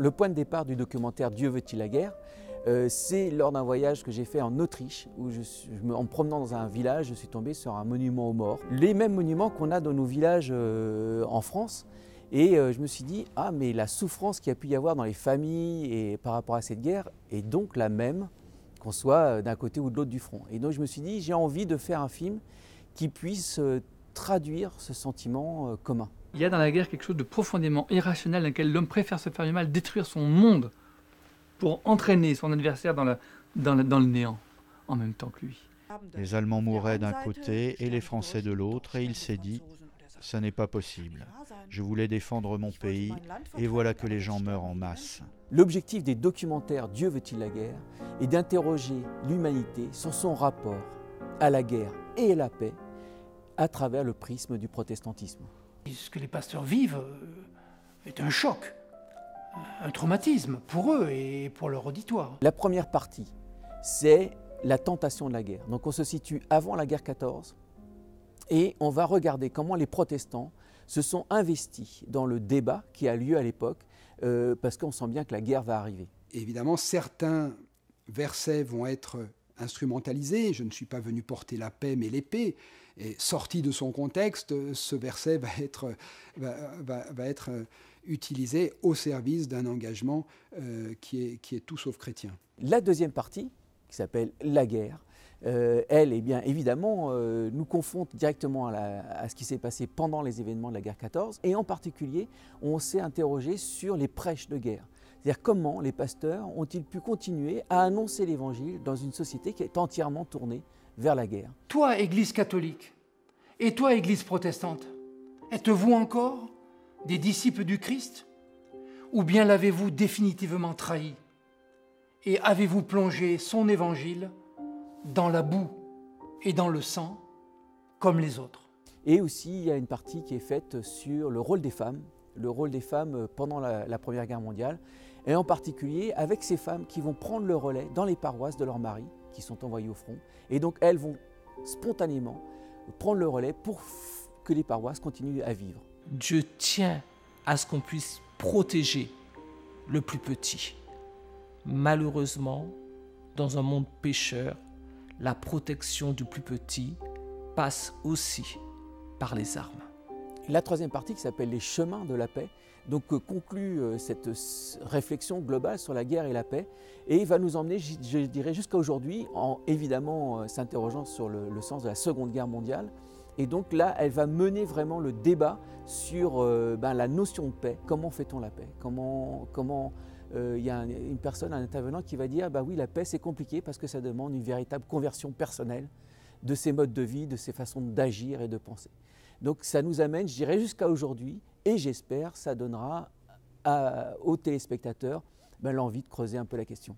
le point de départ du documentaire Dieu veut-il la guerre, c'est lors d'un voyage que j'ai fait en Autriche, où en me promenant dans un village, je suis tombé sur un monument aux morts. Les mêmes monuments qu'on a dans nos villages en France. Et je me suis dit, ah mais la souffrance qu'il y a pu y avoir dans les familles et par rapport à cette guerre est donc la même, qu'on soit d'un côté ou de l'autre du front. Et donc je me suis dit, j'ai envie de faire un film qui puisse traduire ce sentiment commun. Il y a dans la guerre quelque chose de profondément irrationnel dans lequel l'homme préfère se faire du mal, détruire son monde pour entraîner son adversaire dans le néant en même temps que lui. Les Allemands mouraient d'un côté et les Français de l'autre, et il s'est dit « ça n'est pas possible. Je voulais défendre mon pays, et voilà que les gens meurent en masse. » L'objectif des documentaires Dieu veut-il la guerre est d'interroger l'humanité sur son rapport à la guerre et à la paix à travers le prisme du protestantisme. Ce que les pasteurs vivent est un choc, un traumatisme pour eux et pour leur auditoire. La première partie, c'est la tentation de la guerre. Donc on se situe avant la guerre 14 et on va regarder comment les protestants se sont investis dans le débat qui a lieu à l'époque parce qu'on sent bien que la guerre va arriver. Évidemment, certains versets vont être instrumentalisés. Je ne suis pas venu porter la paix mais l'épée. Et sorti de son contexte, ce verset va être utilisé au service d'un engagement qui est tout sauf chrétien. La deuxième partie, qui s'appelle la guerre, elle, eh bien, évidemment, nous confronte directement à ce qui s'est passé pendant les événements de la guerre 14. Et en particulier, on s'est interrogé sur les prêches de guerre. C'est-à-dire comment les pasteurs ont-ils pu continuer à annoncer l'évangile dans une société qui est entièrement tournée vers la guerre. Toi, Église catholique, et toi, Église protestante, êtes-vous encore des disciples du Christ? Ou bien l'avez-vous définitivement trahi? Et avez-vous plongé son évangile dans la boue et dans le sang, comme les autres? Et aussi, il y a une partie qui est faite sur le rôle des femmes pendant la Première Guerre mondiale, et en particulier avec ces femmes qui vont prendre le relais dans les paroisses de leurs maris, qui sont envoyés au front. Et donc, elles vont spontanément prendre le relais pour que les paroisses continuent à vivre. Dieu tient à ce qu'on puisse protéger le plus petit. Malheureusement, dans un monde pécheur, la protection du plus petit passe aussi par les armes. La troisième partie, qui s'appelle les chemins de la paix, donc conclut cette réflexion globale sur la guerre et la paix et va nous emmener, je dirais, jusqu'à aujourd'hui, en évidemment s'interrogeant sur le sens de la Seconde Guerre mondiale. Et donc là, elle va mener vraiment le débat sur la notion de paix. Comment fait-on la paix? Il y a une personne, un intervenant qui va dire oui, la paix c'est compliqué parce que ça demande une véritable conversion personnelle de ses modes de vie, de ses façons d'agir et de penser. Donc ça nous amène, je dirais, jusqu'à aujourd'hui, et j'espère ça donnera aux téléspectateurs l'envie de creuser un peu la question.